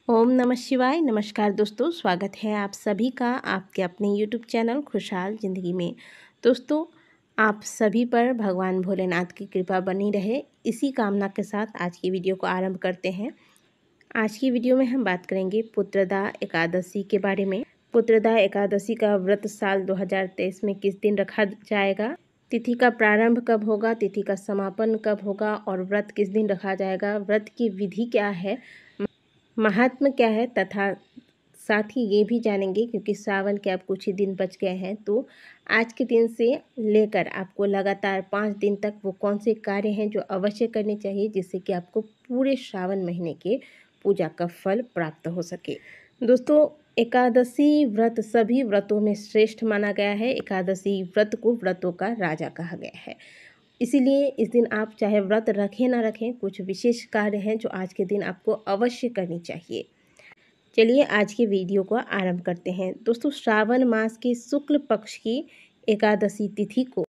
ओम नमः शिवाय। नमस्कार दोस्तों, स्वागत है आप सभी का आपके अपने यूट्यूब चैनल खुशहाल ज़िंदगी में। दोस्तों, आप सभी पर भगवान भोलेनाथ की कृपा बनी रहे, इसी कामना के साथ आज की वीडियो को आरंभ करते हैं। आज की वीडियो में हम बात करेंगे पुत्रदा एकादशी के बारे में। पुत्रदा एकादशी का व्रत साल 2023 में किस दिन रखा जाएगा, तिथि का प्रारंभ कब होगा, तिथि का समापन कब होगा और व्रत किस दिन रखा जाएगा, व्रत की विधि क्या है, महात्म क्या है, तथा साथ ही ये भी जानेंगे क्योंकि सावन के अब कुछ ही दिन बच गए हैं, तो आज के दिन से लेकर आपको लगातार 5 दिन तक वो कौन से कार्य हैं जो अवश्य करने चाहिए जिससे कि आपको पूरे श्रावण महीने के पूजा का फल प्राप्त हो सके। दोस्तों, एकादशी व्रत सभी व्रतों में श्रेष्ठ माना गया है। एकादशी व्रत को व्रतों का राजा कहा गया है, इसीलिए इस दिन आप चाहे व्रत रखें ना रखें, कुछ विशेष कार्य हैं जो आज के दिन आपको अवश्य करनी चाहिए। चलिए आज के वीडियो को आरंभ करते हैं। दोस्तों, श्रावण मास के शुक्ल पक्ष की एकादशी तिथि को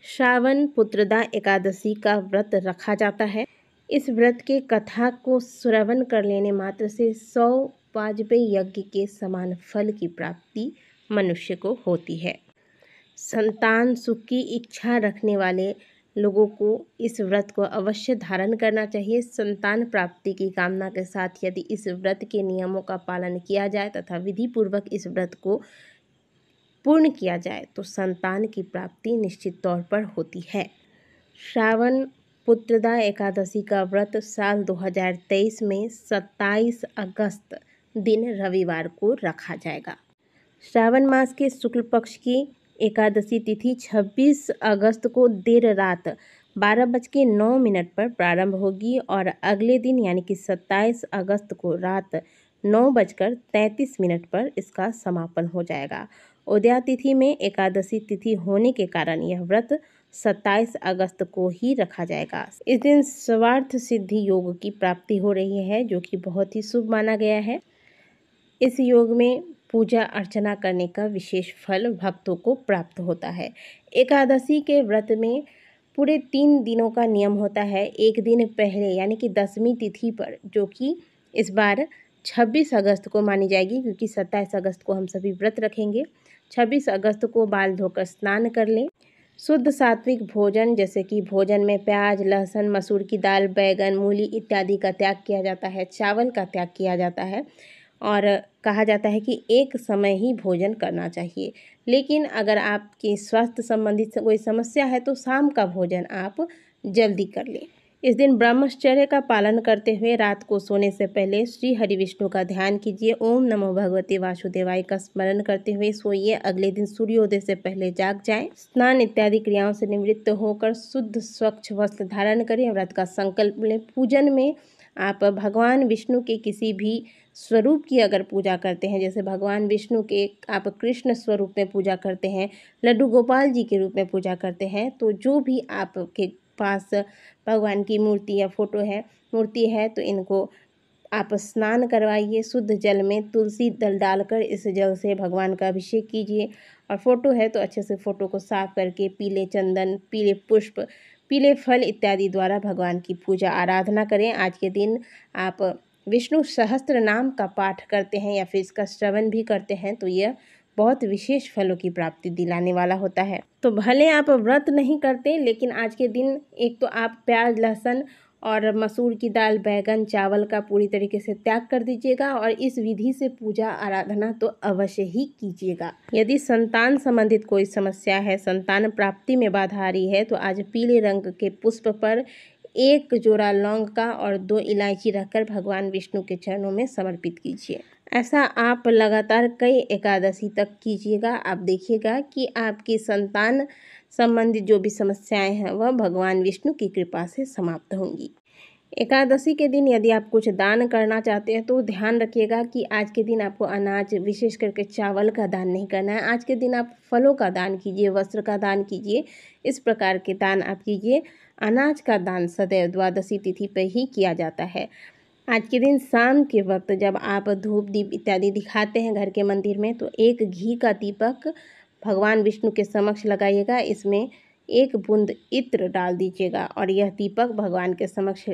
श्रावण पुत्रदा एकादशी का व्रत रखा जाता है। इस व्रत के कथा को श्रवण कर लेने मात्र से 100 वाजपेयी यज्ञ के समान फल की प्राप्ति मनुष्य को होती है। संतान सुख की इच्छा रखने वाले लोगों को इस व्रत को अवश्य धारण करना चाहिए। संतान प्राप्ति की कामना के साथ यदि इस व्रत के नियमों का पालन किया जाए तथा विधि पूर्वक इस व्रत को पूर्ण किया जाए तो संतान की प्राप्ति निश्चित तौर पर होती है। श्रावण पुत्रदा एकादशी का व्रत साल 2023 में 27 अगस्त दिन रविवार को रखा जाएगा। श्रावण मास के शुक्ल पक्ष की एकादशी तिथि 26 अगस्त को देर रात 12:09 पर प्रारंभ होगी और अगले दिन यानी कि 27 अगस्त को रात 9:33 पर इसका समापन हो जाएगा। उदया तिथि में एकादशी तिथि होने के कारण यह व्रत 27 अगस्त को ही रखा जाएगा। इस दिन सर्वार्थ सिद्धि योग की प्राप्ति हो रही है जो कि बहुत ही शुभ माना गया है। इस योग में पूजा अर्चना करने का विशेष फल भक्तों को प्राप्त होता है। एकादशी के व्रत में पूरे 3 दिनों का नियम होता है। एक दिन पहले यानी कि 10वीं तिथि पर, जो कि इस बार 26 अगस्त को मानी जाएगी क्योंकि 27 अगस्त को हम सभी व्रत रखेंगे। 26 अगस्त को बाल धोकर स्नान कर लें। शुद्ध सात्विक भोजन जैसे कि भोजन में प्याज, लहसुन, मसूर की दाल, बैगन, मूली इत्यादि का त्याग किया जाता है। चावल का त्याग किया जाता है और कहा जाता है कि एक समय ही भोजन करना चाहिए। लेकिन अगर आपकी स्वास्थ्य संबंधित कोई समस्या है तो शाम का भोजन आप जल्दी कर लें। इस दिन ब्रह्मचर्य का पालन करते हुए रात को सोने से पहले श्री हरि विष्णु का ध्यान कीजिए। ओम नमो भगवते वासुदेवाय का स्मरण करते हुए सोइए। अगले दिन सूर्योदय से पहले जाग जाएं। स्नान इत्यादि क्रियाओं से निवृत्त होकर शुद्ध स्वच्छ वस्त्र धारण करें। व्रत का संकल्प लें। पूजन में आप भगवान विष्णु के किसी भी स्वरूप की अगर पूजा करते हैं, जैसे भगवान विष्णु के आप कृष्ण स्वरूप में पूजा करते हैं, लड्डू गोपाल जी के रूप में पूजा करते हैं, तो जो भी आपके पास भगवान की मूर्ति या मूर्ति है तो इनको आप स्नान करवाइए। शुद्ध जल में तुलसी दल डालकर इस जल से भगवान का अभिषेक कीजिए। और फोटो है तो अच्छे से फोटो को साफ करके पीले चंदन, पीले पुष्प, पीले फल इत्यादि द्वारा भगवान की पूजा आराधना करें। आज के दिन आप विष्णु सहस्त्र नाम का पाठ करते हैं या फिर इसका श्रवण भी करते हैं तो यह बहुत विशेष फलों की प्राप्ति दिलाने वाला होता है। तो भले आप व्रत नहीं करते, लेकिन आज के दिन एक तो आप प्याज, लहसुन और मसूर की दाल, बैगन, चावल का पूरी तरीके से त्याग कर दीजिएगा और इस विधि से पूजा आराधना तो अवश्य ही कीजिएगा। यदि संतान संबंधित कोई समस्या है, संतान प्राप्ति में बाधा आ रही है, तो आज पीले रंग के पुष्प पर 1 जोड़ा लौंग का और 2 इलायची रखकर भगवान विष्णु के चरणों में समर्पित कीजिए। ऐसा आप लगातार कई एकादशी तक कीजिएगा। आप देखिएगा कि आपकी संतान संबंधित जो भी समस्याएं हैं वह भगवान विष्णु की कृपा से समाप्त होंगी। एकादशी के दिन यदि आप कुछ दान करना चाहते हैं तो ध्यान रखिएगा कि आज के दिन आपको अनाज, विशेष करके चावल का दान नहीं करना है। आज के दिन आप फलों का दान कीजिए, वस्त्र का दान कीजिए, इस प्रकार के दान आप कीजिए। अनाज का दान सदैव द्वादशी तिथि पर ही किया जाता है। आज के दिन शाम के वक्त जब आप धूप दीप इत्यादि दिखाते हैं घर के मंदिर में, तो एक घी का दीपक भगवान विष्णु के समक्ष लगाइएगा। इसमें 1 बूंद इत्र डाल दीजिएगा और यह दीपक भगवान के समक्ष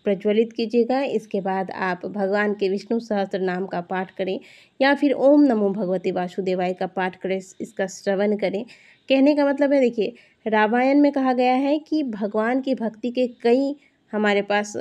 प्रज्वलित कीजिएगा। इसके बाद आप भगवान के विष्णु सहस्त्र नाम का पाठ करें या फिर ओम नमो भगवते वासुदेवाय का पाठ करें, इसका श्रवण करें। कहने का मतलब है, देखिए, रामायण में कहा गया है कि भगवान की भक्ति के कई हमारे पास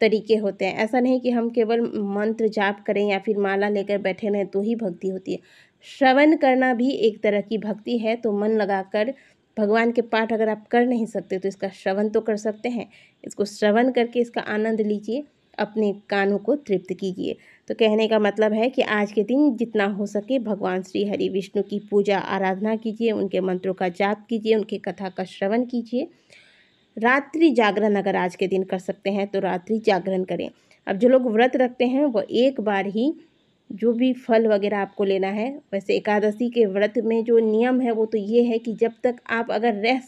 तरीके होते हैं। ऐसा नहीं कि हम केवल मंत्र जाप करें या फिर माला लेकर बैठे रहें तो ही भक्ति होती है। श्रवण करना भी एक तरह की भक्ति है। तो मन लगाकर भगवान के पाठ अगर आप कर नहीं सकते तो इसका श्रवण तो कर सकते हैं। इसको श्रवण करके इसका आनंद लीजिए, अपने कानों को तृप्त कीजिए। तो कहने का मतलब है कि आज के दिन जितना हो सके भगवान श्री हरि विष्णु की पूजा आराधना कीजिए, उनके मंत्रों का जाप कीजिए, उनकी कथा का श्रवण कीजिए। रात्रि जागरण अगर आज के दिन कर सकते हैं तो रात्रि जागरण करें। अब जो लोग व्रत रखते हैं वो एक बार ही जो भी फल वगैरह आपको लेना है, वैसे एकादशी के व्रत में जो नियम है वो तो ये है कि जब तक आप अगर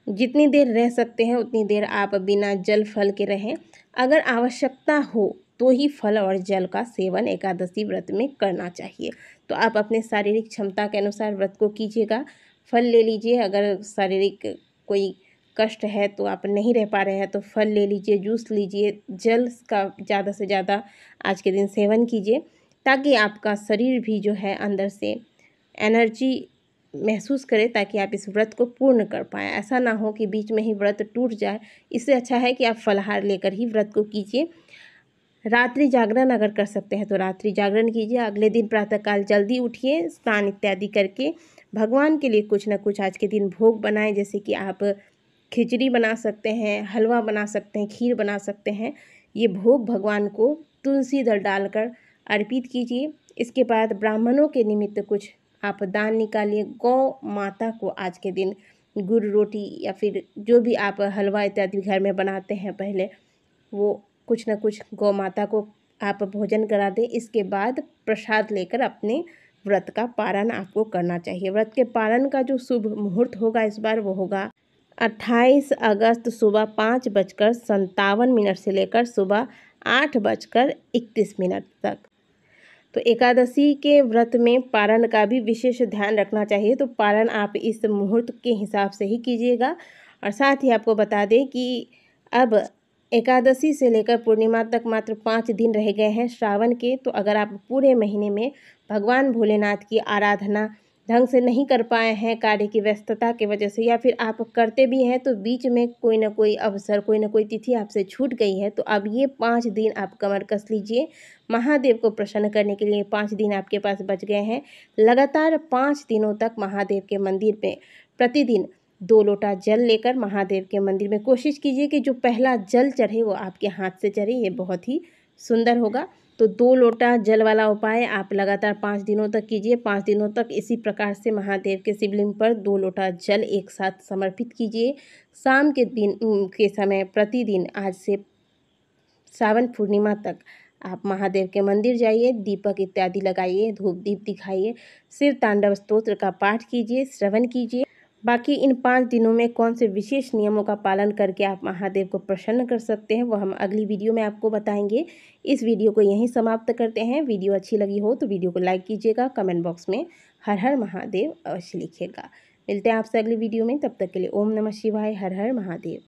जितनी देर रह सकते हैं उतनी देर आप बिना जल फल के रहें। अगर आवश्यकता हो तो ही फल और जल का सेवन एकादशी व्रत में करना चाहिए। तो आप अपने शारीरिक क्षमता के अनुसार व्रत को कीजिएगा। फल ले लीजिए, अगर शारीरिक कोई कष्ट है तो आप नहीं रह पा रहे हैं तो फल ले लीजिए, जूस लीजिए, जल का ज़्यादा से ज़्यादा आज के दिन सेवन कीजिए, ताकि आपका शरीर भी जो है अंदर से एनर्जी महसूस करे, ताकि आप इस व्रत को पूर्ण कर पाएँ। ऐसा ना हो कि बीच में ही व्रत टूट जाए। इससे अच्छा है कि आप फलाहार लेकर ही व्रत को कीजिए। रात्रि जागरण अगर कर सकते हैं तो रात्रि जागरण कीजिए। अगले दिन प्रातःकाल जल्दी उठिए, स्नान इत्यादि करके भगवान के लिए कुछ ना कुछ आज के दिन भोग बनाएं। जैसे कि आप खिचड़ी बना सकते हैं, हलवा बना सकते हैं, खीर बना सकते हैं। ये भोग भगवान को तुलसी दल डालकर अर्पित कीजिए। इसके बाद ब्राह्मणों के निमित्त कुछ आप दान निकालिए। गौ माता को आज के दिन गुड़ रोटी या फिर जो भी आप हलवा इत्यादि घर में बनाते हैं पहले, वो कुछ ना कुछ गौ माता को आप भोजन करा दें। इसके बाद प्रसाद लेकर अपने व्रत का पारण आपको करना चाहिए। व्रत के पारण का जो शुभ मुहूर्त होगा इस बार वो होगा 28 अगस्त सुबह 5:57 से लेकर सुबह 8:31 तक। तो एकादशी के व्रत में पारण का भी विशेष ध्यान रखना चाहिए। तो पारण आप इस मुहूर्त के हिसाब से ही कीजिएगा। और साथ ही आपको बता दें कि अब एकादशी से लेकर पूर्णिमा तक मात्र 5 दिन रह गए हैं श्रावण के। तो अगर आप पूरे महीने में भगवान भोलेनाथ की आराधना ढंग से नहीं कर पाए हैं कार्य की व्यस्तता की वजह से, या फिर आप करते भी हैं तो बीच में कोई ना कोई अवसर, कोई ना कोई तिथि आपसे छूट गई है, तो अब ये 5 दिन आप कमर कस लीजिए। महादेव को प्रसन्न करने के लिए 5 दिन आपके पास बच गए हैं। लगातार 5 दिनों तक महादेव के मंदिर में प्रतिदिन 2 लोटा जल लेकर महादेव के मंदिर में कोशिश कीजिए कि जो पहला जल चढ़े वो आपके हाथ से चढ़े। ये बहुत ही सुंदर होगा। तो 2 लोटा जल वाला उपाय आप लगातार 5 दिनों तक कीजिए। 5 दिनों तक इसी प्रकार से महादेव के शिवलिंग पर 2 लोटा जल एक साथ समर्पित कीजिए। शाम के दिन के समय प्रतिदिन आज से सावन पूर्णिमा तक आप महादेव के मंदिर जाइए, दीपक इत्यादि लगाइए, धूप दीप दिखाइए, शिव तांडव स्तोत्र का पाठ कीजिए, श्रवण कीजिए। बाकी इन 5 दिनों में कौन से विशेष नियमों का पालन करके आप महादेव को प्रसन्न कर सकते हैं वो हम अगली वीडियो में आपको बताएंगे। इस वीडियो को यहीं समाप्त करते हैं। वीडियो अच्छी लगी हो तो वीडियो को लाइक कीजिएगा, कमेंट बॉक्स में हर हर महादेव अवश्य लिखिएगा। मिलते हैं आपसे अगली वीडियो में, तब तक के लिए ओम नमः शिवाय, हर हर महादेव।